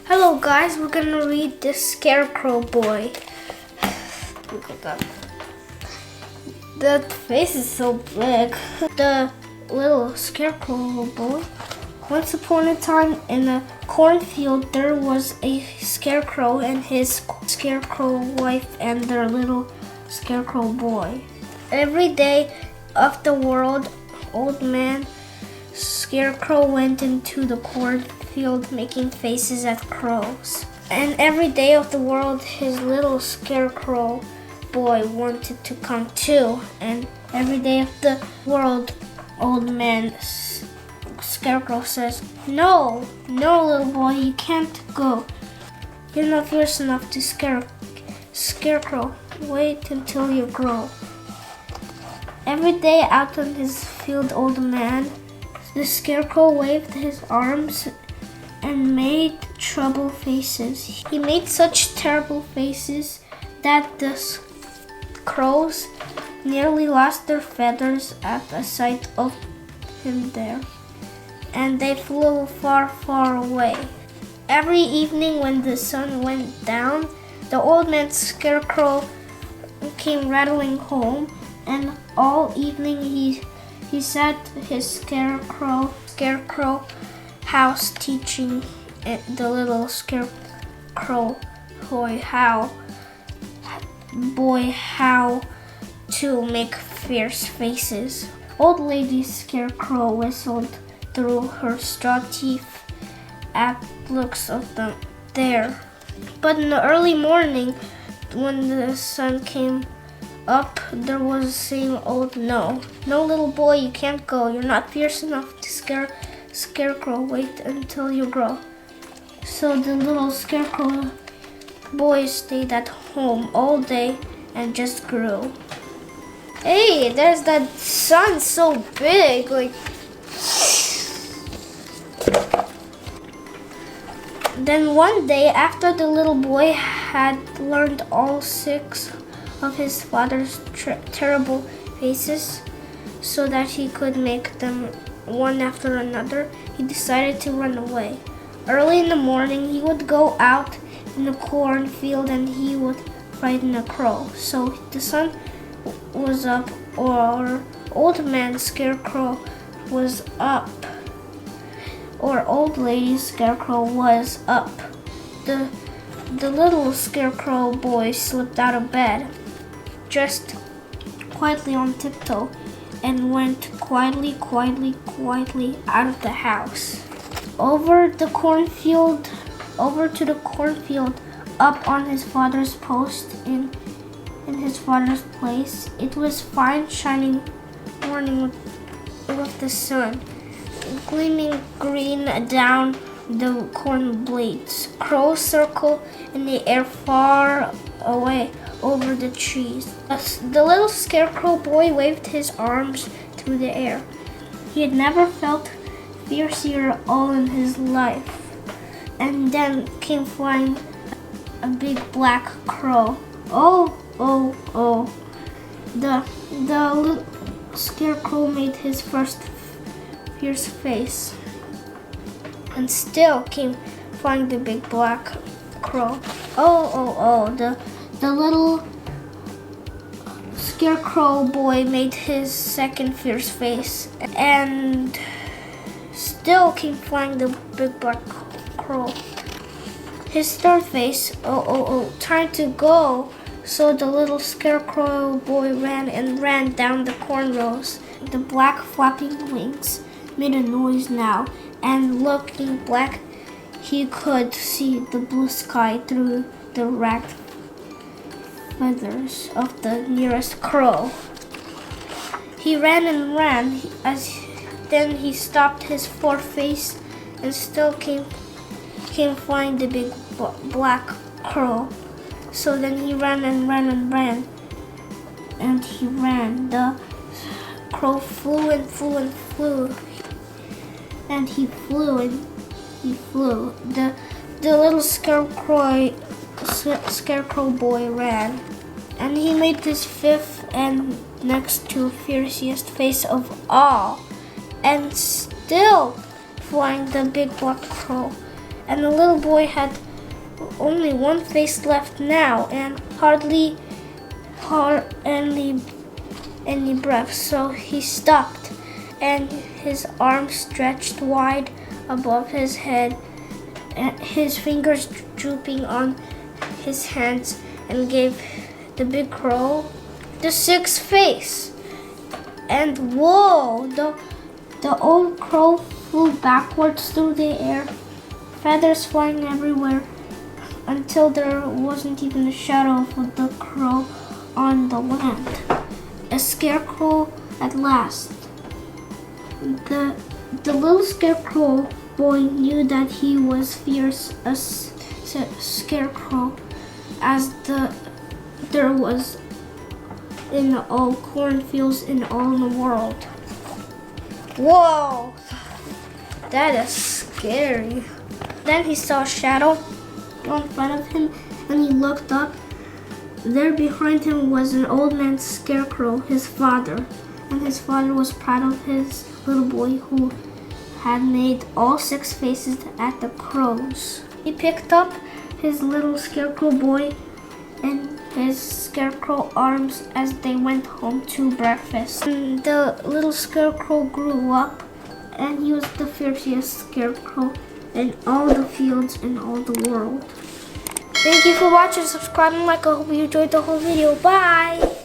Hello guys, we're gonna read the Scarecrow boy. Look at that. That face is so big. The little Scarecrow boy. Once upon a time in a cornfield there was a scarecrow and his scarecrow wife and their little scarecrow boy. Every day of the world, old man Scarecrow went into the cornfield making faces at crows. And every day of the world, his little scarecrow boy wanted to come too. And every day of the world, old man Scarecrow says, No, little boy, you can't go. You're not fierce enough to Scarecrow. Wait until you grow. Every day out on his field, old man, the Scarecrow waved his arms and made trouble faces. He made such terrible faces that the crows nearly lost their feathers at the sight of him there, and they flew far, far away. Every evening when the sun went down, the old man Scarecrow came rattling home, and all evening he sat his scarecrow house teaching the little scarecrow boy how to make fierce faces. Old lady Scarecrow whistled through her straw teeth at looks of them there. But in the early morning, when the sun came up, there was saying, no, little boy, you can't go. You're not fierce enough to Scarecrow. Wait until you grow. So the little Scarecrow boy stayed at home all day and just grew. Hey, there's that sun so big, like. Then one day, after the little boy had learned all 6 of his father's terrible faces so that he could make them one after another, he decided to run away. Early in the morning, he would go out in the cornfield and he would frighten a crow. So the sun was up, or old man Scarecrow was up, or old lady Scarecrow was up. The little Scarecrow boy slipped out of bed, dressed quietly on tiptoe, and went quietly out of the house. Over to the cornfield, up on his father's post in his father's place. It was fine shining morning with the sun gleaming green down the corn blades. Crows circled in the air far away over the trees. The little Scarecrow boy waved his arms through the air. He had never felt fiercer all in his life. And then came flying a big black crow. Oh. The little Scarecrow made his first fierce face. And still came flying the big black crow. Oh. The little Scarecrow boy made his second fierce face, and still came flying the big black crow. His third face, time to go. So the little Scarecrow boy ran down the corn rows. The black flapping wings made a noise now, and looking black, he could see the blue sky through the ragged feathers of the nearest crow. He ran and ran, then he stopped his fourth face, and still came flying the big black crow. So then he ran and ran, and he ran. The crow flew and flew, and he flew and he flew. The little Scarecrow boy ran, and he made his fifth and next to fiercest face of all, and still flying the big black crow. and the little boy had only one face left now and hardly any breath, so he stopped, and his arms stretched wide above his head, and his fingers drooping on his hands, and gave the big crow the sixth face. And whoa, the old crow flew backwards through the air, feathers flying everywhere, until there wasn't even a shadow of the crow on the land. A scarecrow at last. The little scarecrow boy knew that he was fierce as scarecrow as there was in all cornfields in all the world. Whoa, that is scary. Then he saw a shadow in front of him, and he looked up. There behind him was an old man scarecrow, his father, and his father was proud of his little boy who had made all six faces at the crows. He picked up his little scarecrow boy in his scarecrow arms as they went home to breakfast. And the little scarecrow grew up, and he was the fiercest scarecrow in all the fields in all the world. Thank you for watching. Subscribe and like. I hope you enjoyed the whole video. Bye!